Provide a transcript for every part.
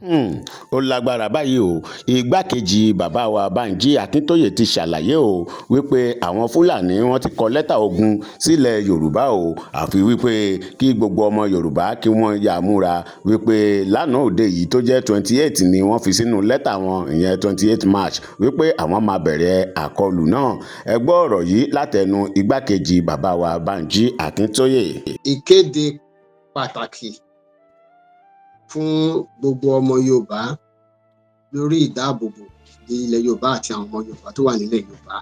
Ó lágbára báyìí o. Igbákejì bàbá wa Bánjí Akíntóyè ti ṣàlàyé o wípé àwọn Fúlàní wọ́n ti kọ lẹ́tà ogun sílẹ̀ Yorùbá o, àfi wípé kí gbogbo ọmọ Yorùbá kí wọ́n yá múra wípé lánàá òde yìí tó jẹ́ 28 ni wọ́n fi sínú lẹ́tà wọn, ìyẹn 28 March, wípé àwọn máa bẹ̀rẹ̀ àkọlù náà. Ẹ gbọ́ ọ̀rọ̀ yìí látẹnu igbákejì bàbá wa Bánjí Akíntóyè. Ìkéde pàtàkì fún gbogbo ọmọ Yorùbá lórí ìdáàbòbò ilẹ̀ Yorùbá àti àwọn ọmọ Yorùbá tó wà nílẹ̀ Yorùbá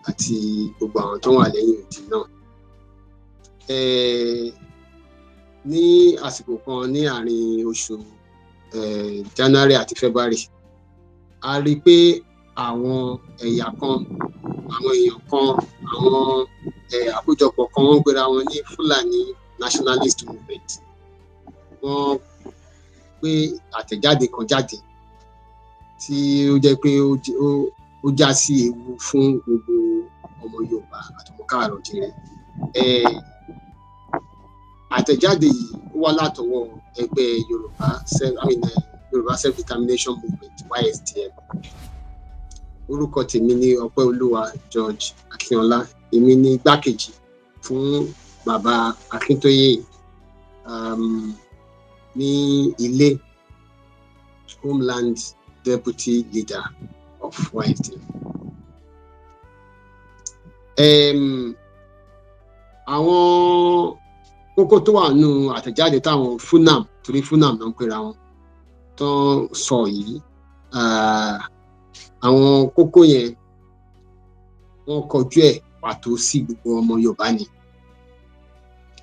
àti gbogbo àwọn tó wà lẹ́yìn odi náà. Ní àsìkò kan ní àárín oṣù January àti February, a rí i pé àwọn ẹ̀yà kan, àwọn èèyàn kan, àwọn àkójọpọ̀ kan wọ́n gbéra wọn ní Fulani Nationalist Movement. Wọ́n gbé àtẹ̀jáde kan jáde tí ó jẹ́ pé ó já sí ewu fún gbogbo ọmọ Yorùbá àti ọmọ káàárọ̀-o-ò-jíire. Àtẹ̀jáde yìí wá látọwọ́ ẹgbẹ́ Yorùbá Self-Determination Movement YSDM. Orúkọ tèmi ni Ọpẹ́olúwa George Akínọlá. Èmi ni igbákejì fún bàbá Akíntóyè ní ilé, Homeland Deputy Leader of YSDM. Àwọn kókó tó wà nínú àtẹ̀jáde táwọn FUNAM, torí FUNAM náà ń pera wọn, tó ń sọ yìí, àwọn kókó yẹn wọ́n kọjú ẹ̀ pàtó sí gbogbo ọmọ Yorùbá ni.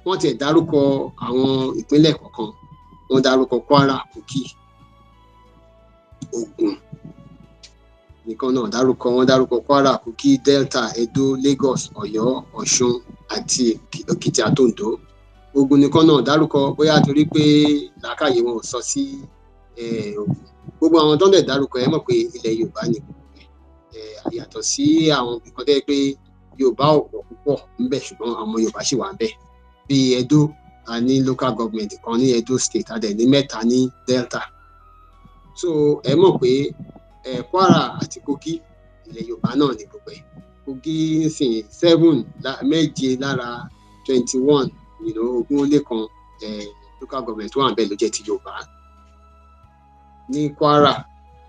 Wọ́n tiẹ̀ dárúkọ àwọn ìpínlẹ̀ kọ̀ọ̀kan. Wọ́n dárúkọ Kwara, Kogi, Ògùn nìkan náà dárúkọ. Wọ́n dárúkọ Kwara, Kogi, Delta, Edo, Lagos, Ọ̀yọ́, Ọ̀ṣun àti Èkìtì àtòǹdó. Ògùn nìkan náà dárúkọ, bóyá torí pé làákàyè wọn ò sọ sí Ògùn. Gbogbo àwọn tó ń dẹ̀ dárúkọ ẹ mọ̀ pé ilẹ̀ Yorùbá ni yàtọ̀ sí àwọn nǹkan tẹ́ pé Yorùbá ò pọ̀ púpọ̀ ńbẹ̀, ṣùgbọ́n àwọn Yorùbá ṣì wà ńbẹ̀. Bíi Edo, a ní local government kan ní Edo State, a dẹ̀ ní mẹ́ta ní Delta. So ẹ mọ̀ pé Kwara àti Kogi ilẹ̀ Yorùbá náà ni gbogbo ẹ̀. Kogi nísìnyí 7 lára 21, ogún ó lé kan local government tó wà ńbẹ̀ ló jẹ́ ti Yorùbá. Ní Kwara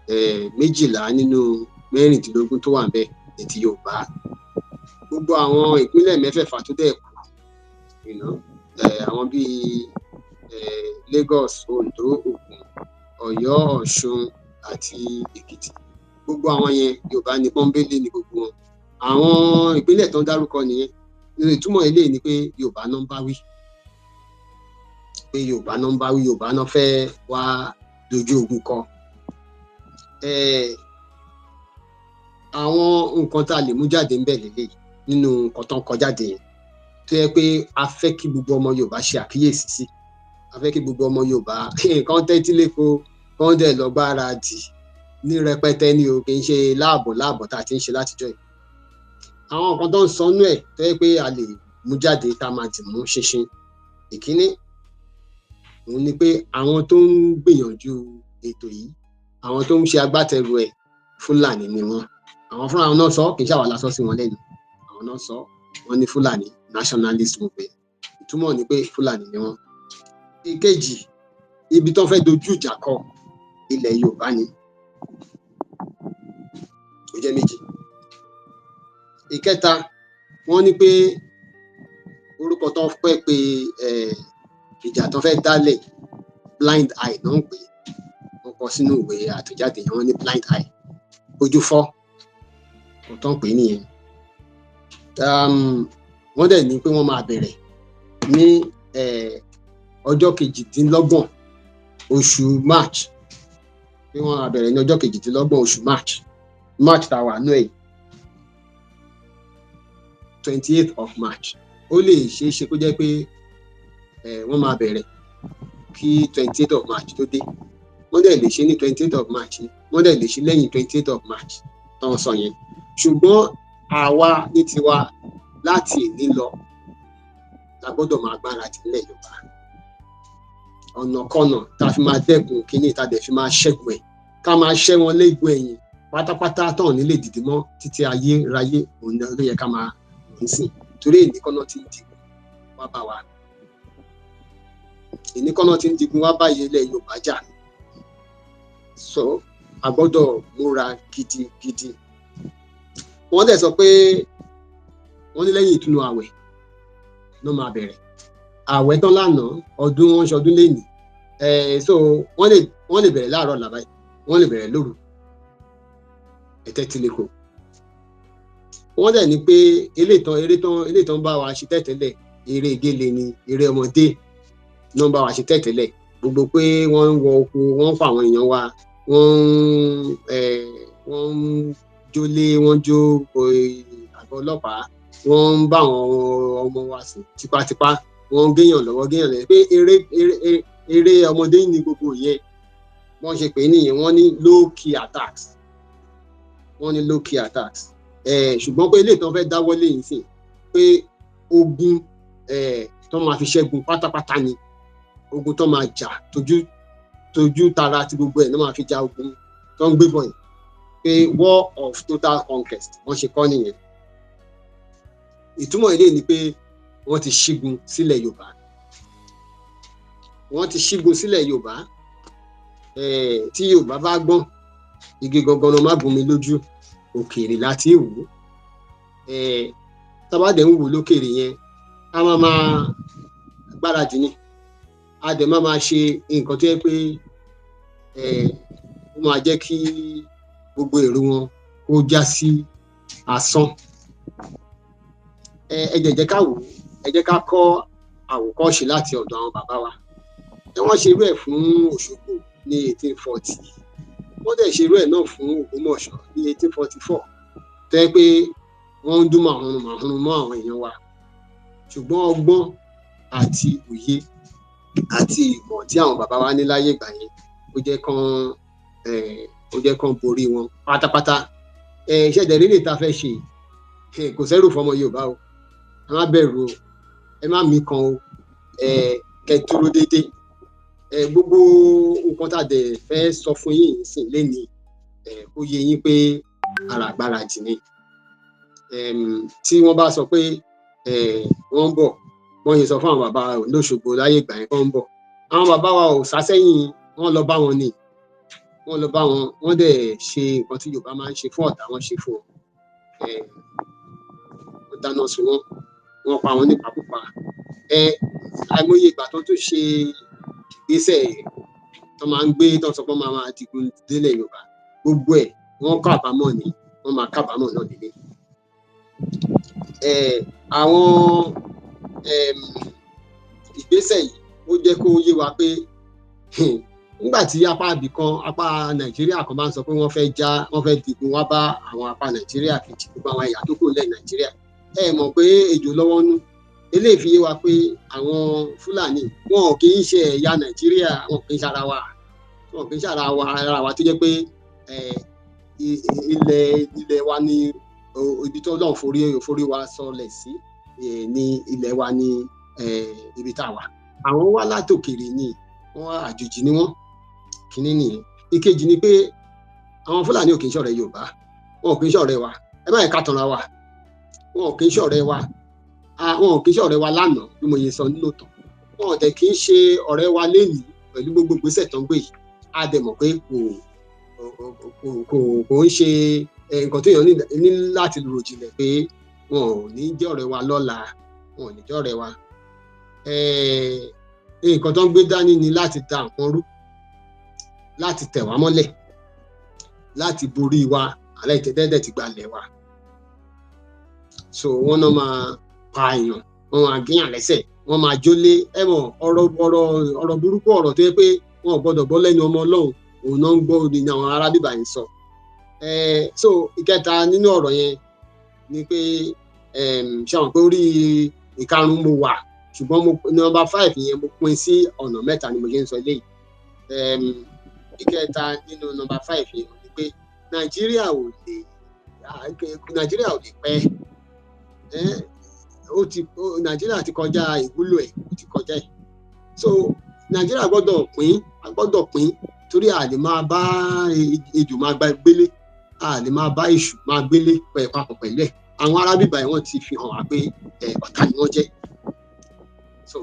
12 nínú 16 tó wà ńbẹ̀ ní ti Yorùbá. Gbogbo àwọn ìpínlẹ̀ mẹ́fẹ̀ẹ̀fà tó dẹ̀ kù, àwọn bíi Lagos, Ondo, Ògùn, Ọ̀yọ́, Ọ̀ṣun àti Èkìtì, gbogbo àwọn yẹn Yorùbá ní pọ́nbélé ní gbogbo wọn. Àwọn ìpínlẹ̀ tó ń dárúkọ nìyẹn. Ìtumọ̀ eléyìí ni pé Yorùbá náà ń bá wí, Yorùbá náà fẹ́ wá dojú ogun kọ. Àwọn nǹkan tá a lè mú jáde ńbẹ̀ lélẹ́yìí nínú nǹkan tó ń kọ jáde yẹn, tó yẹ pé a fẹ́ kí gbogbo ọmọ Yorùbá ṣe àkíyèsí sí. A fẹ́ kí gbogbo ọmọ Yorùbá kán tẹ́tí léko, kán dẹ̀ lọ gbáradì ní rẹpẹtẹ ni o, kì í ṣe láàbọ̀ tá a ti ń ṣe látijọ́ yìí. Àwọn nǹkan tó ń sọnú ẹ̀ tó yẹ pé a lè mú jáde tá a máa dì mú ṣinṣin. Ìkíní, òun ni pé àwọn tó ń gbìyànjú ètò yìí, àwọn tó ń ṣe agbátẹrù ẹ̀, Fúlàní ni wọ́n. Àwọn fúnra wọn náà sọ, kì í ṣàwa la sọ sí wọn lẹ́nu. Àwọn náà sọ, wọ́n ní Fulani Nationalist Movement. Ìtumọ̀ ni pé Fúlàní ni wọ́n. Ìkejì, ibi tó fẹ́ dojú ìjà kọ ilẹ̀ Yorùbá ni. Ó jẹ́ méjì. Ìkẹta, wọ́n ní pé orúkọ tó fẹ́ pé ìjà tó fẹ́ dálẹ̀, blind eye náà ń pè é. Wọ́n kọ sínú ìwé àtẹ̀jáde yẹn, wọ́n ní blind eye, ojú fọ́, kò tó ń pè é nìyẹn. Wọ́n dẹ̀ ní pé wọ́n máa bẹ̀rẹ̀ ní ọjọ́ 28 oṣù March, pé wọ́n máa bẹ̀rẹ̀ ní ọjọ́ 28 oṣù March tá a wà nú ẹ̀, 28th of March. Ó lè ṣeé ṣe kó jẹ́ pé wọ́n máa bẹ̀rẹ̀ kí 28th of March tó dé. Wọ́n dẹ̀ lè ṣe ní 28th of March, wọ́n dẹ̀ lè ṣe lẹ́yìn 28th of March táwọn sọ yẹn. Ṣùgbọ́n àwa ní tiwa láti èní lọ la gbọ́dọ̀ máa gbáradì nílẹ̀ Yorùbá. ọ̀nàkọ́nà tá a fi máa dẹ́kun kínní tá a dẹ̀ fi máa ṣẹ́gun ẹ̀, ká máa ṣẹ́ wọn léegun ẹ̀yìn pátápátá tán nílé dìde mọ́ títí ayérayé, òun ló yẹ ká máa rìn sí, torí ìníkọ́nà ti ń digun wá bá wa, ìníkọ́nà ti ń digun wá bá ilẹ̀ Yorùbá jà, so a gbọ́dọ̀ múra gidigidi. Wọ́n dẹ̀ sọ pé wọ́n ní lẹ́yìn ìtúnu àwẹ̀ ló máa bẹ̀rẹ̀, àwẹ̀ tán lánàá, ọdún wọn ṣọdún lénìí, so wọ́n lè bẹ̀rẹ̀ láàárọ̀ làbáyé, wọ́n lè bẹ̀rẹ̀ lóru, ẹ̀tẹ́ tí lè kó. Wọ́n dẹ̀ ní pé eré tán bá wa ṣe tẹ́tẹ́lẹ̀, eré ìgéle ni, eré ọmọdé ló ń bá wa ṣe tẹ́tẹ́lẹ̀, gbogbo pé wọ́n ń wọ oko, wọ́n ń fa àwọn èèyàn wa, wọ́n ń jólé, wọ́n jó àgọ́ ọlọ́pàá, wọ́n ń bá àwọn ọmọ wa sùn tipátipá, wọ́n ń géèyàn lọ́wọ́ géèyàn lẹ́yìn, pé eré ọmọdé ní gbogbo yẹn, wọ́n ṣe pé nìyẹn, wọ́n ní low key attacks, ṣùgbọ́n pé ilé ìtàn fẹ́ dáwọ́lé yìí sìn pé ogun tó máa fi ṣẹ́gun pátápátá ni, ogun tó máa jà tójú tara àti gbogbo ẹ̀ ló máa fi ja ogun tó ń gbé bọ̀ yìí, pé war of total conquest wọ́n ṣe kọ́ nìyẹn. Ìtumọ̀ ilé ni pé wọ́n ti ṣígun sílẹ̀ Yorùbá, tí Yorùbá bá gbọ́n, igi gangan ló má gún mi lójú, òkèèrè láti wò, tábàdẹ̀ ń wò lókèèrè yẹn a máa gbáradì ni, a dẹ̀ máa ṣe nǹkan tó yẹ pé ó máa jẹ́ kí gbogbo èrò wọn kó já sí asán. Ẹ jẹ́ ká wò, ẹ jẹ́ ká kọ́ àwòkọ́ṣe láti ọ̀dọ̀ àwọn bàbá wa. Wọ́n ṣe irú ẹ̀ fún Òṣogbo ní 1840, wọ́n dẹ̀ ṣe irú ẹ̀ náà fún Ògbómọ̀ṣọ́ ní 1844, tó yẹ pé wọ́n ń dún màhúrún mọ́ àwọn èèyàn wa, ṣùgbọ́n ọgbọ́n àti òye àti ìmọ̀ tí àwọn bàbá wa ní láyé ìgbà yẹn ó jẹ́ kán borí wọn pátápátá. Ìṣẹ̀dẹ̀ rírè tá a fẹ́ ṣe kò sẹ́rù fọmọ Yorùbá o, ẹ má bẹ̀rù o, ẹ má mí kan o, kẹ́ dúró déédéé. Gbogbo nǹkan tá a dẹ̀ fẹ́ sọ fún yín sìn lénìí, ó yé yín pé àràgbára jì ni. Tí wọ́n bá sọ pé wọ́n ń bọ̀, wọ́n yìí sọ fún àwọn bàbá lóṣogbo láyé ìgbà yẹn kán ń bọ̀, àwọn bàbá wa ò sásẹ́yìn, wọ́n lọ bá wọn ni, wọ́n dẹ̀ ṣe nǹkan tí Yorùbá máa ń ṣe fún ọ̀tá, wọ́n ṣe fún wọn, wọ́n dáná sun wọ́n pa wọn nípakúpa. Àìmọye ìgbà tó tún ṣe ìgbésẹ̀ tó máa ń gbé, tó sọ pé wọ́n máa digun délẹ̀ Yorùbá, gbogbo ẹ̀ wọ́n kábàámọ̀ ni, wọ́n máa kábàámọ̀ náà nílé. Àwọn ìgbésẹ̀ yìí ó jẹ́ kó yé wa pé nígbà tí apá Nàìjíríà kan bá ń sọ pé wọ́n fẹ́ digun wá bá àwọn apá Nàìjíríà kejì, gbogbo àwọn ẹ̀yà tó kù lẹ̀ Nàìjíríà, ẹ mọ̀ pé ejò lọ́wọ́ nú. Eléyìí fi yé wa pé àwọn Fúlàní wọn ò kì í ṣe ẹ̀yà Nàìjíríà, wọn ò kì í ṣe ara wa tó jẹ́ pé ilẹ̀ wa ni ibi tó lọ́n forí wa sọlẹ̀ sí, ní ilẹ̀ wa ní ibi tá a wà. Àwọn wá látòkèrè ni, wọ́n àjòjì ni wọ́n, kínní nìyẹn. Ìkejì ni pé àwọn Fúlàní ò kì í ṣọ̀rẹ́ Yorùbá, wọn ò kì í ṣọ̀rẹ́ wa, ẹ má yẹ ká tanra wa, wọn ò kì í ṣọ̀rẹ́ wa, wọn ò kì í ṣọ̀rẹ́ wa lánàá bí mo yẹ sọ nínú ìtàn, wọn ò dẹ̀ kì í ṣe ọ̀rẹ́ wa lénìí pẹ̀lú gbogbo ìgbésẹ̀ tó ń gbé yìí. A dẹ̀ mọ̀ pé kò ń ṣe nǹkan tó yàn ní láti rò jinlẹ̀ pé wọn ò ní jẹ́ ọ̀rẹ́ wa lọ́la, wọn ò ní jẹ́ ọ̀rẹ́ wa. Nǹkan tó ń gbé dání ni láti da nǹkan rú, láti tẹ̀ wá mọ́lẹ̀, láti borí wa, àlẹ́ ìtẹ́tẹ́tẹ́ ti gbalẹ̀ wa. So wọ́n náà máa pa èèyàn, wọ́n máa gíyàn lẹ́sẹ̀, wọ́n máa jólé, ẹ mọ̀ ọ̀rọ̀ burúkú, ọ̀rọ̀ tó yẹ pé wọn ò gbọ́dọ̀ gbọ́ lẹ́nu ọmọ Ọlọ́run, òun náà ń gbọ́ òní ní àwọn ará bíbá yìí sọ. So ìkẹta nínú ọ̀rọ̀ yẹn ni pé ṣe àwọn pé orí ìkarùn-ún mo wà, ṣùgbọ́n nọ́mbà 5 yẹn mo pín sí ọ̀nà mẹ́ta ni mo ṣe ń sọ eléyìí. Ìkẹta nínú nọ́mbà 5 yẹn ni pé Nàìjíríà ò lè pẹ́. Nàìjíríà ti kọjá ìwúlò ẹ̀, ó ti kọjá ẹ̀. So Nàìjíríà gbọ́dọ̀ pín torí a lè máa bá ejò máa gba gbélé, a lè máa bá èṣù máa gbélé papọ̀ pẹ̀lú ẹ̀. Àwọn ará bíbá yìí wọ́n ti fi hàn wá pé ọ̀tá ni wọ́n jẹ́. So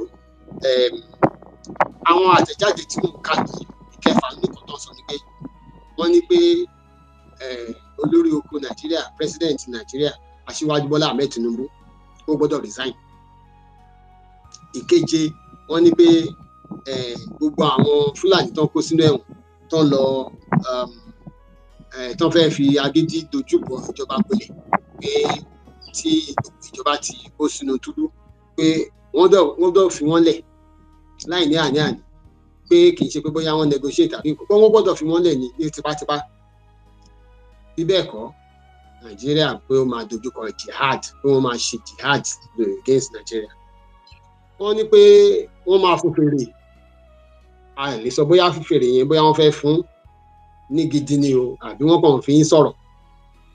àwọn àtẹ̀jáde tí mo kà ní ìkẹfà nìkan tó ń sọ ni pé wọ́n ní pé olórí oko Nàìjíríà, president Nàìjíríà Aṣíwájú Bọ́lá Ahmed Tinubu ó gbọ́dọ̀ resign. Ìkeje wọ́n ní pé gbogbo àwọn Fúlàní tó ń kó sínú ẹ̀wọ̀n tó ń lọ tó ń fẹ́ fi agídí dojúbọ ìjọba gbolẹ̀ pé tí ìjọba ti kó sínú túbú pé wọ́n gbọ́dọ̀ fi wọ́n lẹ̀ láì ní àní-àní, pé kì í ṣe pé bóyá wọ́n negotiate àbí pé wọ́n gbọ́dọ̀ fi wọ́n lẹ̀ ní tipátipá. Bí bẹ́ẹ̀ kọ́, Nàìjíríà pé ó máa dojúkọ jihad, pé wọ́n máa ṣe jihad against Nàìjíríà. Wọ́n ní pé wọ́n máa fún fèrè, a lè sọ bóyá fún fèrè yẹn bóyá wọ́n fẹ́ fún ní gidi ni o àbí wọ́n kàn fi ń sọ̀rọ̀,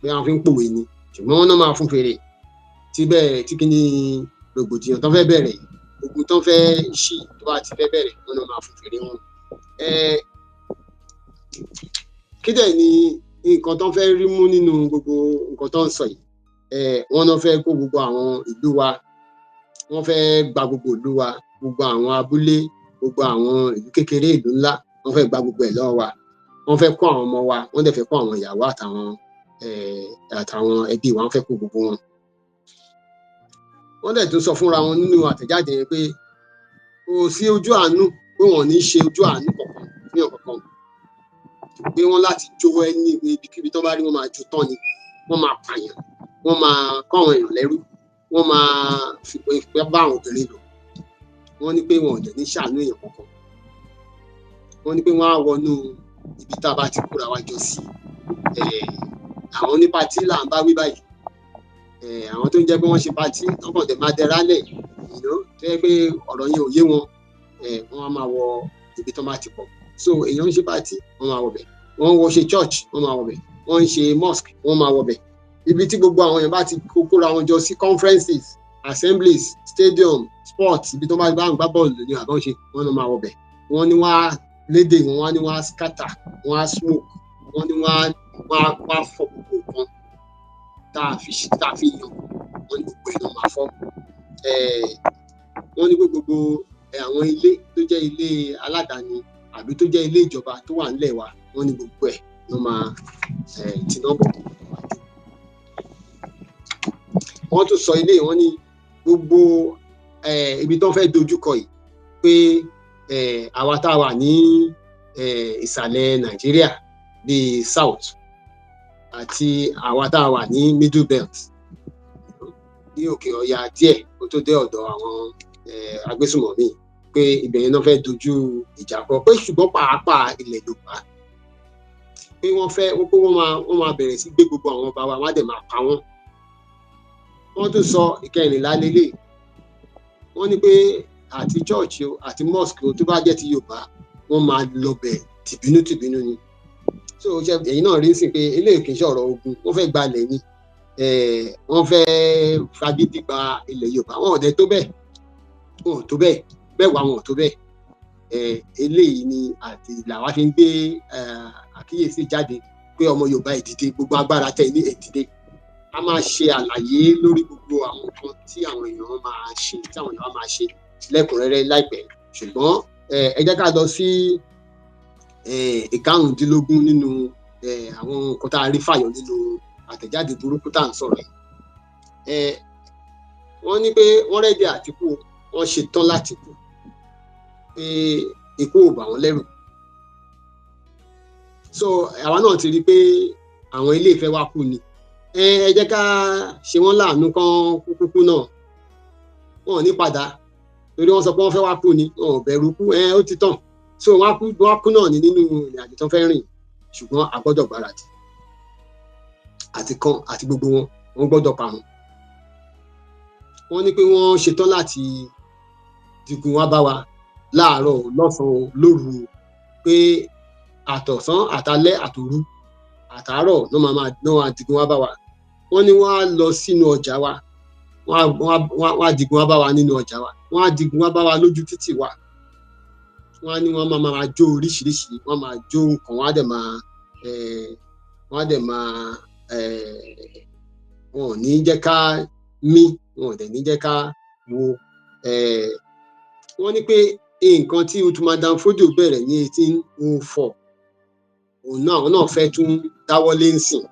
bóyá wọ́n fi ń pòwe ni, ṣùgbọ́n wọ́n náà máa fún fèrè tí kí ni rògbòdìyàn tó fẹ́ bẹ̀rẹ̀, ogun tó fẹ́ ṣì tó bá ti fẹ́ bẹ̀rẹ̀ wọ́n náà máa fún fèrè wọn. Kí dẹ̀ ni nǹkan tó fẹ́ rí mú nínú gbogbo nǹkan tó ń sọ yìí? Wọ́n náà fẹ́ kó gbogbo àwọn ìlú wa, wọ́n fẹ́ gba gbogbo ìlú wa, gbogbo àwọn abúlé, gbogbo àwọn ìlú kékeré, ìlú ńlá, wọ́n fẹ́ gba gbogbo ẹ̀ lọ́wọ́ wa. Wọ́n fẹ́ kó àwọn ọmọ wa, wọ́n dẹ̀ fẹ́ kó àwọn ìyàwó àtàwọn ẹbí wa, wọ́n fẹ́ kó gbogbo wọn. Wọ́n dẹ̀ tún sọ fúnra wọn nínú àtẹ̀jáde yẹn pé kò sí ojú àánú, pé wọ́n ní ṣe ojú àánú kankan ní ọ̀kankan, pé wọ́n láti jówó ẹni ibikíbi tó bá rí wọ́n máa jó tán ni, wọ́n máa pààyàn, wọ́n máa kó àwọn èèyàn lẹ́rú, wọ́n máa fi pé bá àwọn obìnrin lò. Wọ́n ní pé wọn ò dẹ̀ ní ṣàánú èèyàn kankan. Wọ́n ní pé wọ́n á wọnú ibi tá a bá ti kóra wa jọ sí. Àwọn onípatí là ń bá wí báyìí. Àwọn tó ń jẹ́ pé wọ́n ṣe patí tọ́kàn dẹ̀ máa dẹra lẹ̀, tó yẹ pé ọ̀rọ̀ yẹn ò yé wọn, wọ́n á máa wọ ibi tó máa ti pọ̀. So èèyàn ń ṣe patí, wọ́n máa wọ bẹ̀. Wọ́n ń ṣe church, wọ́n máa wọ bẹ̀. Wọ́n ń ṣe mosque, wọ́n máa wọ bẹ̀. Ibi tí gbogbo àwọn èèyàn bá ti kóra wọn jọ sí, conferences, assemblies, stadium, sports, ibi tó bá ń gbá bọ́ọ̀lù ní àbọ̀ ṣe, wọ́n náà máa wọ bẹ̀. Wọ́n ní wọ́n á lédè wọn, wọ́n á ní wọ́n á scatter, wọ́n á smoke, wọ́n ní wọ́n á fọ́ gbogbo nǹkan tá a fi yàn, wọ́n ní gbogbo ẹ̀ náà máa fọ́. Wọ́n ní pé gbogbo àwọn ilé tó jẹ́ ilé aládàáni àbí tó jẹ́ ilé ìjọba tó wà nílẹ̀ wa, wọ́n ní gbogbo ẹ̀ ló máa tìǹà bọ̀. Wọ́n tún sọ ilé, wọ́n ní gbogbo ibi tó ń fẹ́ dojúkọ yìí pé àwa tá a wà ní ìsàlẹ̀ Nàìjíríà bíi South àti àwa tá a wà ní Middle Belt ní òkè ọya díẹ̀ kó tó dé ọ̀dọ̀ àwọn agbésùmọ̀mí, pé ibẹ̀ yẹn náà fẹ́ dojú ìjà kọ, pé ṣùgbọ́n pàápàá ilẹ̀ Yorùbá pé wọ́n máa bẹ̀rẹ̀ sí gbé gbogbo àwọn ọba wa, wọ́n á dẹ̀ máa pa wọ́n. Wọ́n tún sọ ìkẹrìnlá lélẹ̀, wọ́n ní pé àti church o àti mosque o tó bá jẹ́ ti Yorùbá, wọ́n máa lọ bẹ̀ tìbínú ni. So èyí náà rí sí pé eléyìí kì í ṣọ̀rọ̀ ogun, wọ́n fẹ́ gbalẹ̀ ni, wọ́n fẹ́ fagídí gba ilẹ̀ Yorùbá. Wọn ò dẹ̀ tó bẹ́ẹ̀, wọn ò tó bẹ́ẹ̀, bẹ́ẹ̀ wá wọn ò tó bẹ́ẹ̀. Eléyìí ni àti làwa fi ń gbé àkíyèsí jáde pé ọmọ Yorùbá ẹ dìde, gbogbo agbára tẹ́ ní ẹ dìde. A máa ṣe àlàyé lórí gbogbo àwọn nǹkan tí àwọn èèyàn máa ṣe lẹ́kùnrẹ́rẹ́ láìpẹ́, ṣùgbọ́n ẹ jẹ́ ká lọ sí ìkarùndínlógún nínú àwọn nǹkan tá a rí fàyọ nínú àtẹ̀jáde burúkú tá à ń sọ̀rọ̀ yìí. Wọ́n ní pé wọ́n rẹ́dí àtìkú, wọ́n ṣe tán láti kú, pé ikú ò bà wọ́n lẹ́rù. So àwa náà ti rí i pé àwọn ilé ìfẹ́ wa kú ni. Ẹ jẹ́ ká ṣe wọ́n láàánú kán kúkú náà, wọn ò ní padà torí wọ́n sọ pé wọ́n fẹ́ wá kú ni, wọn ò bẹ̀rù kú, ó ti tàn. So wọ́n kú náà ní nínú ìrìn àjò tó fẹ́ rìn, ṣùgbọ́n a gbọ́dọ̀ gbáradì àti gbogbo wọn gbọ́dọ̀ parun. Wọ́n ní pé wọ́n ṣetán láti digun wá bá wa láàárọ̀, lọ́sàn-án, lóru, pé àtọ̀sán, àtalẹ́, àtòru, àtàárọ̀ náà digun wá bá wa. Wọ́n ní wọ́n á lọ sínú ọjà wa, wọ́n á digun wá bá wa nínú ọjà wa, wọ́n á digun wá bá wa lójú títì wa, wọ́n á ní wọ́n máa jó oríṣiríṣi, wọ́n máa jó nǹkan, wọ́n á dẹ̀ máa wọn ò ní jẹ́ ká mí, wọn ò dẹ̀ ní jẹ́ ká wo. Wọ́n ní pé nǹkan tí Uthman Dan Fodio bẹ̀rẹ̀ ní 1804 òun náà àwọn náà fẹ́ tún dáwọ́lé ńsìn,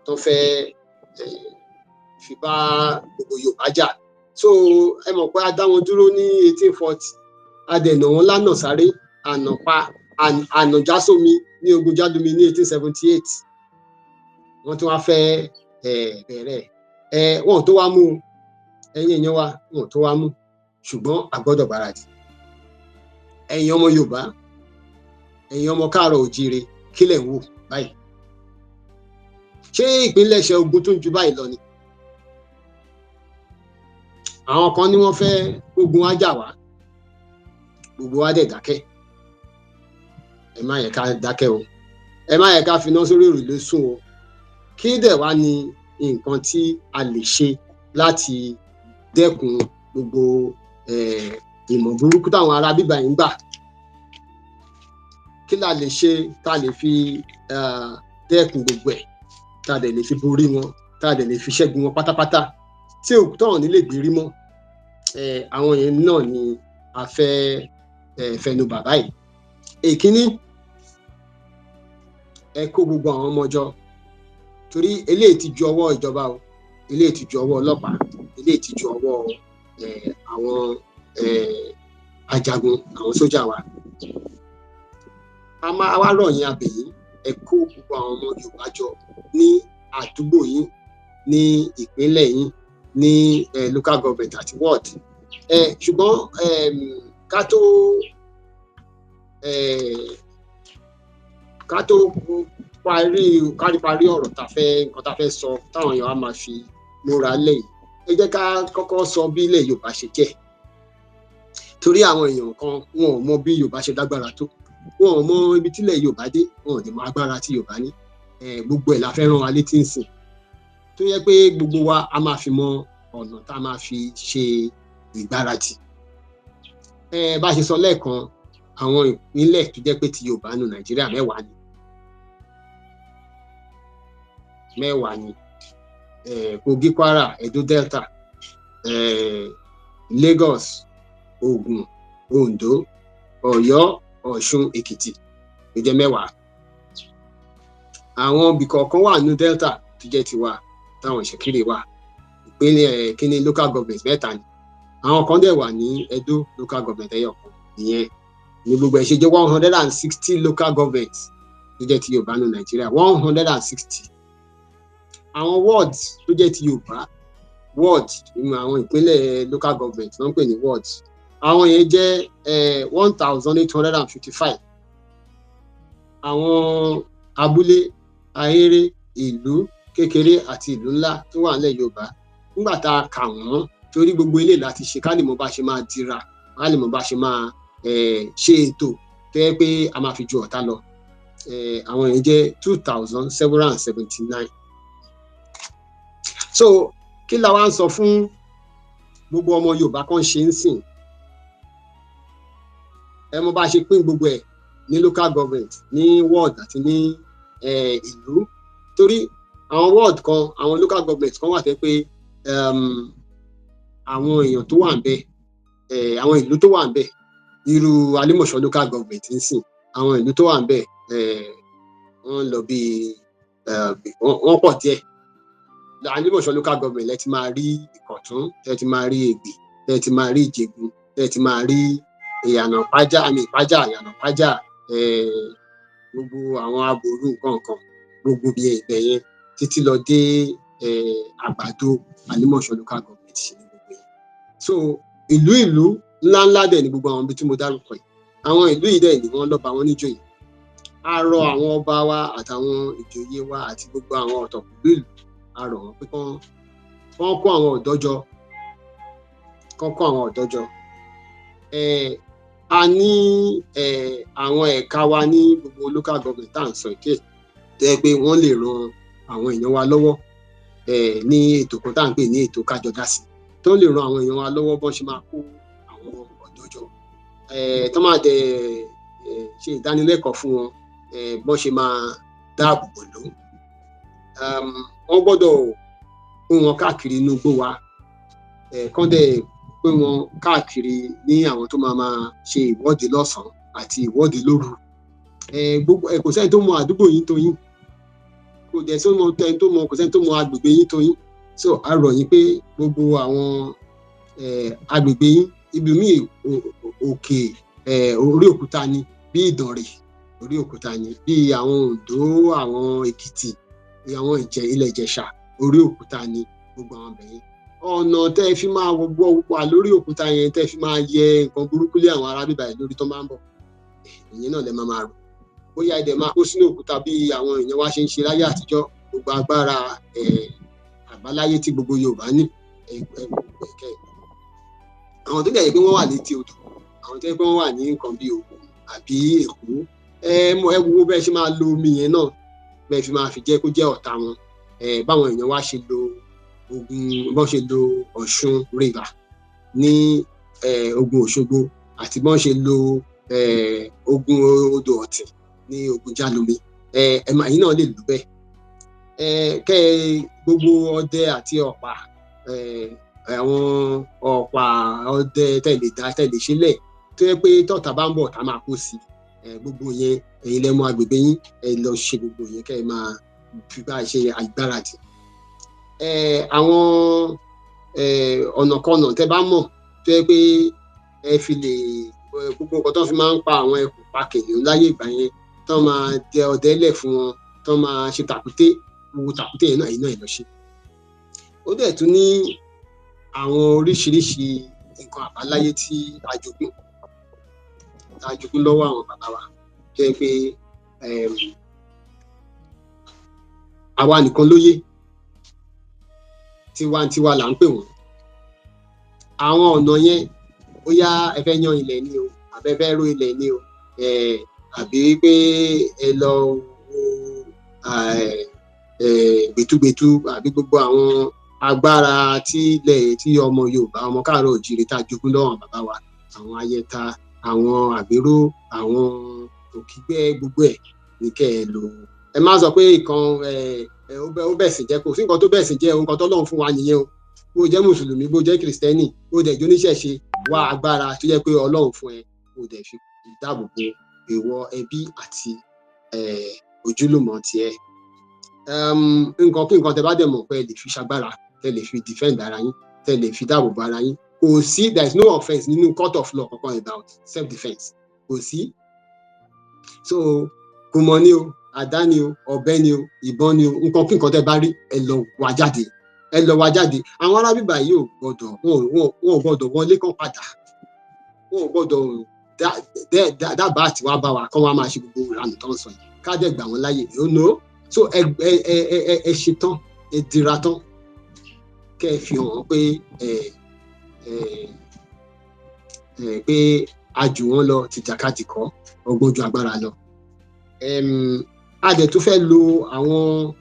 tó fẹ́ fi bá gbogbo Yorùbá jà. So ẹ mọ̀ pé a dá wọn dúró ní 1840, a dẹ̀ nà wọ́n lánà sáré, ànàjá sómi ní ogun Jálómi ní 1878. Wọ́n tún wá fẹ́ bẹ̀rẹ̀ wọn ò tó wá mú, ẹ̀yin èèyàn wa, wọn ò tó wá mú, ṣùgbọ́n a gbọ́dọ̀ gbáradì. Ẹ̀yin ọmọ Yorùbá, ẹ̀yin ọmọ káàárọ̀ òjíire, kí lẹ̀ ń wò báyìí? Ṣé ìpínlẹ̀ṣẹ̀ ogun tó ń ju báyìí lọ ni? Àwọn kan ní wọ́n fẹ́ ogun wá jà wá, gbogbo wa dẹ̀ dákẹ́. Ẹ má yẹ ká dákẹ́ o, ẹ má yẹ ká finá sórí òrùlé sùn o. Kí dẹ̀ wá ní nǹkan tí a lè ṣe láti dẹ́kun gbogbo ìmọ̀ burúkú táwọn ará bíbá yìí ń gbà? Kí la lè ṣe tá a lè fi dẹ́kun gbogbo ẹ̀, tá a dẹ̀ lè fi borí wọn, tá a dẹ̀ lè fi ṣẹ́gun wọn pátápátá, tí òkúta wọn ní lè gbérí mọ́? Àwọn yẹn náà ni a fẹ́ fẹnu bà báyìí. Èkíní, ẹ kó gbogbo àwọn ọmọ jọ, torí eléyìí ti ju ọwọ́ ìjọba o, eléyìí ti ju ọwọ́ ọlọ́pàá, eléyìí ti ju ọwọ́ àwọn ajagun, àwọn sójà wa. A máa wá rọ̀ yín, abẹ̀ yín, ẹ kó gbogbo àwọn ọmọ Yorùbá jọ ní àdúgbò yín, ní ìpínlẹ̀ yín, ní local government àti ward. Ṣùgbọ́n ká tó parí ọ̀rọ̀ nǹkan tá fẹ́ sọ, táwọn èèyàn á máa fi múra lẹ́yìn, ẹ jẹ́ ká kọ́kọ́ sọ bí ilẹ̀ Yorùbá ṣe jẹ́. Torí àwọn èèyàn kan wọn ò mọ bí Yorùbá ṣe dágbára tó, wọn ò mọ ibi tílẹ̀ Yorùbá dé, wọn ò dẹ̀ mọ agbára tí Yorùbá ní. Gbogbo ẹ̀ la fẹ́ rán wa létí ńsìn, tó yẹ pé gbogbo wa a máa fi mọ ọ̀nà tá a máa fi ṣe ìgbáradì. Bá a ṣe sọ lẹ́ẹ̀kan, àwọn ìpínlẹ̀ tó jẹ́ pé ti Yorùbá nù Nàìjíríà mẹ́wàá ni. Kogi, Kwara, Edo Delta, Lagos, Ògùn, Oǹdó, Ọ̀yọ́, Ọ̀ṣun, Èkìtì ló jẹ́ mẹ́wàá. Àwọn ibì kọ̀ọ̀kan wà ní Delta tó jẹ́ tiwa, táwọn ìṣẹ̀kírè wà. Ìpínlẹ̀ kíní local government 3 ni. Àwọn kan dẹ̀ wà ní Edo local government ẹyọkan. Ìyẹn ní gbogbo ẹ̀ ṣe jẹ́ 160 local government tó jẹ́ ti Yorùbá ní Nàìjíríà, 160. Àwọn wards tó jẹ́ ti Yorùbá, ward àwọn ìpínlẹ̀ local government wọ́n ń pè ní wards. Àwọn yẹn jẹ́ 1855. Àwọn abúlé, ahéré, ìlú kékeré àti ìlú ńlá tó wà nílẹ̀ Yorùbá, nígbà tá a kà wọ́n, torí gbogbo eléyìí láti ṣe ká lè mọ bá ṣe máa dira, ká lè mọ bá ṣe máa ṣe ètò tó yẹ pé a máa fi ju ọ̀tá lọ. Àwọn yẹn jẹ́ 2779. So kí la wá ń sọ fún gbogbo ọmọ Yorùbá kan ṣe ń sìn? Ẹ mọ bá ṣe pín gbogbo ẹ̀ ní local government, ní ward àti ní ìlú. Torí àwọn ward kan, àwọn local government kan wà tẹ́ pé àwọn èèyàn tó wà ń bẹ̀, àwọn ìlú tó wà ń bẹ̀, irú Alimọ̀ṣọ́ local government ń sìn, àwọn ìlú tó wà ń bẹ̀ wọ́n lọ bí wọ́n pọ̀ díẹ̀. Alimọ̀ṣọ́ local government lẹ ti máa rí Ìkọ̀tún, lẹ ti máa rí Ègbè, lẹ ti máa rí Ìjẹ̀bú, lẹ ti máa rí Ìyànà Pájà, Ìyànà Pájà, gbogbo àwọn Aboru nǹkan, gbogbo bí ibẹ̀ yẹn títí lọ dé Àgbàdo, Alimọ̀ṣọ́ local government ṣe ní gbogbo yẹn. So ìlú ńláńlá dẹ̀ ni gbogbo àwọn ibi tí mo dárúkọ yìí. Àwọn ìlú yìí dẹ̀ ni wọ́n lọ́ba wọn níjòyè. A rọ àwọn ọba wa àtàwọn ìjòyè wa àti gbogbo àwọn ọ̀tọ̀kùlú ìlú, a rọ̀ wọ́n pé kán kó àwọn ọ̀dọ́ jọ. A ní àwọn ẹ̀ka wa ní gbogbo local government tá à ń sọ ìké, tó yẹ pé wọ́n lè ran àwọn èèyàn wa lọ́wọ́ ní ètò kan tá à ń pè ní ètò Kájọ Dásí, tó lè ran àwọn èèyàn wa lọ́wọ́ bọ́n ṣe máa kó àwọn ọ̀dọ́ jọ. Tó máa dẹ̀ ṣe ìdánilẹ́kọ̀ọ́ fún wọn bọ́n ṣe máa dáàbò bò ló. Wọ́n gbọ́dọ̀ pín wọn káàkiri inú igbó wa, kán dẹ̀ pín wọn káàkiri ní àwọn tó máa ṣe ìwọ́de lọ́sàn-án àti ìwọ́de lóru. Kò sẹ́ni tó mọ àdúgbò yín tó yín, kò dẹ̀ sẹ́ni kò sẹ́ni tó mọ agbègbè yín tó yín. So a rọ̀ yín pé gbogbo àwọn agbègbè yín, ibi míì òkè orí òkúta ni, bí Ìdànrè orí òkúta ni, bí àwọn Oǹdó, àwọn Èkìtì, àwọn ilẹ̀ Ìjẹ̀ṣà orí òkúta ni gbogbo àwọn bẹ̀yẹn. Ọ̀nà tẹ́ fi máa wà lórí òkúta yẹn, tẹ́ fi máa yẹ nǹkan burúkú lé àwọn ará bíbá yìí lórí tó máa ń bọ̀, ìyẹn náà lẹ máa rò. Bóyá ẹ̀dẹ̀ máa kó sínú òkúta bí àwọn èèyàn wá ṣe ń ṣe láyé àtijọ́, gbogbo agbára àbáláyé tí gbogbo Yorùbá ní ẹ̀kẹ́. Àwọn tó dẹ̀ yẹ pé wọ́n wà létí odò, àwọn tó yẹ pé wọ́n wà ní nǹkan bí Ògùn àbí Èkó, ẹ wo bẹ́ẹ̀ ṣe máa lo omi yẹn náà, bẹ́ẹ̀ fi máa fi jẹ́ kó jẹ́ ọ̀tá wọn. Báwọn èèyàn wá ṣe lo bọ́n ṣe lo Ọ̀ṣun river ní Ògùn Òṣogbo, àti bọ́n ṣe lo Ògùn odò Ọ̀tìn ní Ògùn Jálómi, ẹ̀yin náà lè lò bẹ́ẹ̀. Gbogbo ọdẹ àti ọ̀pá, àwọn ọ̀pá ọdẹ tẹ̀lé sílẹ̀ tó yẹ pé tọ́ta bá ń bọ̀ tá máa kó sí, gbogbo yẹn ẹ̀yin lẹ mọ agbègbè yín, ẹ lọ ṣe gbogbo yẹn kẹ́ ẹ máa fi bá ṣe àgbáradì. Àwọn ọ̀nàkọnà tẹ́ bá mọ̀ tó yẹ pé ẹ fi lè gbogbo nǹkan tó fi máa ń pa àwọn ẹkùn pa kìnìún láyé ìgbà yẹn, tó máa dẹ ọdẹ lẹ̀ fún wọn, tó máa ṣe tàkúté, gbogbo tàkúté yẹn náà ẹ̀yin náà ẹ lọ ṣe. Ó dẹ̀ tún ní àwọn oríṣiríṣi nǹkan àbáláyé tí a jogún lọ́wọ́ àwọn bàbá wa, tó yẹ pé àwa nìkan lóye, tiwantiwa là ń pè wọ́n. Àwọn ọ̀nà yẹn, bóyá ẹ fẹ́ yan ilẹ̀ ni o, àbí ẹ fẹ́ ró ilẹ̀ ni o, àbí pé ẹ lọ wo gbẹ̀túgbẹ̀tú, àbí gbogbo àwọn agbára tí ọmọ Yorùbá, ọmọ káàárọ̀ oòjíire tá a jogún lọ́wọ́ àwọn bàbá wa, àwọn Ayẹta, àwọn Àgbéró, àwọn Òkígbẹ́, gbogbo ẹ̀ ní kẹ́ ẹ lò. Ẹ má sọ pé ìkan ó bẹ̀sìn jẹ́, kò sí nǹkan tó bẹ̀sìn jẹ́, nǹkan tọ́lọ́run fún wa nìyẹn o. Bó jẹ́ Mùsùlùmí, bó jẹ́ Kìrìsìtẹ́nì, bó dẹ̀ jóníṣẹ̀ṣe, wá agbára tó jẹ́ pé Ọlọ́run fún ẹ, kó dẹ̀ fi dáàbò bo ìwọ, ẹbí àti ojúlùmọ̀ tiẹ̀. Nǹkan kí nǹkan tẹ́ bá dẹ̀ mọ̀ pé ẹ lè fi ṣagbára, tẹ́ lè fi defend ara yín, tẹ́ lè fi dáàbò bo ara yín. Kò sí, there is no offence nínú court of law kankan about self defence, kò sí. So kò mọ̀ ní o, àdá ni o, ọ̀bẹ ni o, ìbọn ni o, nǹkan kí nǹkan tẹ́ bá rí, ẹ lọ wá jáde. Àwọn ará bíbá yìí wọn ò gbọ́dọ̀ wọlé kán padà, wọn ò gbọ́dọ̀ dábàá àti wá bá wa kán wá máa ṣe gbogbo ìranù tó ń sọ yìí, ká dẹ̀ gbà wọ́n láyè, so ẹ ṣetán, ẹ dira tán, kẹ́ ẹ fi hàn pé a jù wọ́n lọ, tìjàkadì kọ́, ọgbọ́n ju agbára lọ. A dẹ̀ tún fẹ́ lo àwọn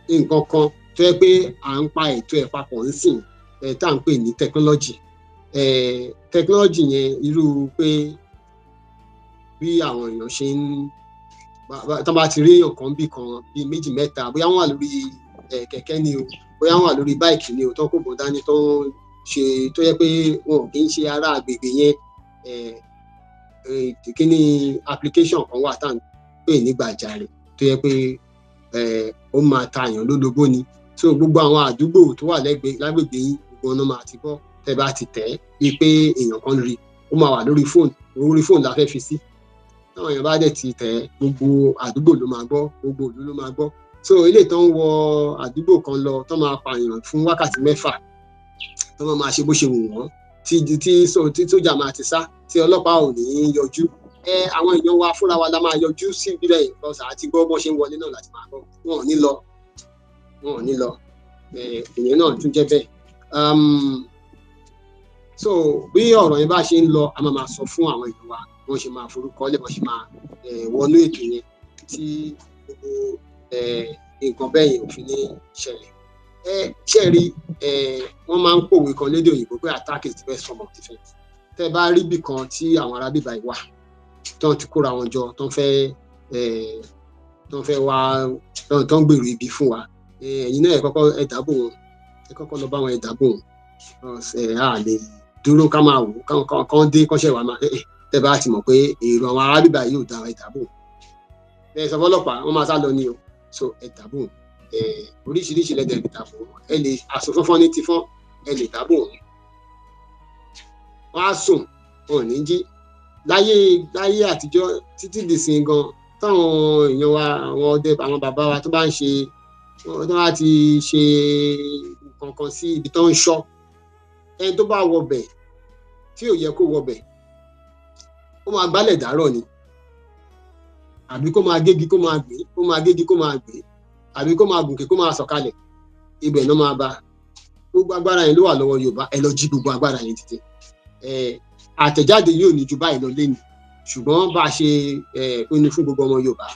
nǹkan kan tó yẹ pé à ń pa ètò ẹ̀ papọ̀ ń sìn, tá à ń pè ní technology. Technology yẹn irú pé bí àwọn èèyàn ṣe ń tó bá ti rí èèyàn kan bí méjì mẹ́ta, bóyá wọ́n wà lórí kẹ̀kẹ́ ni o, bóyá wọ́n wà lórí báìkì ni o, tó kó bọ̀ dání tó ń ṣe, tó yẹ pé wọn ò kì í ṣe ará agbègbè yẹn, kíní application kan wà tá à ń pè ní Gbàjarè, tó yẹ pé ó máa ta èèyàn lólobó ni. So gbogbo àwọn àdúgbò tó wà lágbègbè yín, gbogbo ọ̀nà máa ti bọ́, tẹ́ bá ti tẹ̀ bíi pé èèyàn kan rí, ó máa wà lórí fóònù la fẹ́ fi sí. Táwọn èèyàn bá dẹ̀ ti tẹ̀, gbogbo àdúgbò ló máa gbọ́, gbogbo ìlú ló máa gbọ́. So eléyìí tó ń wọ àdúgbò kan lọ, tó máa pààyàn fún wákàtí 6, tó máa ṣe bó ṣe wù wọ́n, tí sójà máa ti sá, tí ọlọ́pàá ò ní yọjú. Àwọn èèyàn wa fúnra wa la máa yọjú sí ìbílẹ̀ ìkọsà àti gbọ́ bọ́ ṣe ń wọlé náà láti máa gbọ́. Wọn ò ní lọ. Ìyẹn náà tún jẹ́ bẹ́ẹ̀. So bí ọ̀rọ̀ yẹn bá ṣe ń lọ, a máa sọ fún àwọn èèyàn wa wọ́n ṣe máa forúkọ lẹ̀, wọ́n ṣe máa wọnú ètò yẹn tí gbogbo nǹkan bẹ́ẹ̀ yẹn ò fi ní ṣẹlẹ̀. Ṣé rí, wọ́n máa ń pòwe kan lédè òyìnbó pé attack is the best form of defence. Tẹ́ bá rí ibì kan tí àwọn ará bíbá yìí wà, tó ti kóra wọn jọ tó ń fẹ́ wá tó ń gbèrò ibi fún wa ẹ̀yin náà ẹ dábò wọn ẹ kọ́kọ́ lọ bá wọn ẹ dábò wọn a lè dúró ká máa wò kán dé kọ́ṣẹ́ wa máa tẹ́ bá ti mọ̀ pé èrò àwọn arábìbà yìí ò dára ẹ dábò ẹ sọ fọ́lọ́pàá wọ́n máa sá lọ ní o so ẹ dábò oríṣiríṣi lẹ́dẹ̀ẹ́ lè dábò ẹ lè àsùnfọ́nfọ́n ní tifọ́n ẹ lè dábò wọn á sùn wọn ò ní jí láyé àtijọ́ títí dìsìn gan táwọn èèyàn wa àwọn ọdẹ àwọn bàbá wa tó bá ń ṣe tó bá ti ṣe nǹkan kan sí ibi tó ń ṣọ́ ẹni tó bá wọbẹ̀ tí ò yẹ kó wọbẹ̀ ó máa gbálẹ̀ dárọ̀ ni àbí kó máa gégi kó máa gbé kó máa gégi kó máa gbé àbí kó máa gùnkè kó máa sọ̀kalẹ̀ ibẹ̀ náà máa bá gbogbo agbára yẹn ló wà lọ́wọ́ Yorùbá ẹ lọ jí gbogbo agbára yẹn títí àtẹ̀jáde yóò ní ju báyìí lọ lẹ́nu ṣùgbọ́n bá a ṣe pinnu fún gbogbo ọmọ Yorùbá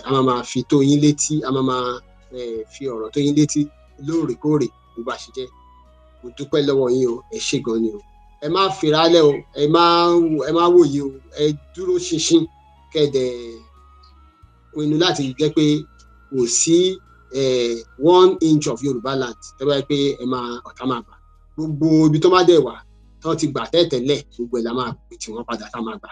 a máa fi tó yín létí a máa fi ọ̀rọ̀ tó yín létí lóòrèkóòrè bó bá ṣe jẹ́ mo dúpẹ́ lọ́wọ́ yín o ẹ ṣé gan ni o ẹ má fìrálẹ̀ o ẹ má wòye o ẹ dúró ṣinṣin kẹ́dẹ̀ pinnu láti jẹ́ pé kò sí 1 inch of Yorùbá land tẹ́ bá yẹ pé ọ̀tá máa gbà gbogbo ibi tó má dẹ̀ wà tó ti gbà tẹ́tẹ̀lẹ̀ gbogbo ẹ̀ la máa pè tí wọ́n padà tá máa gbà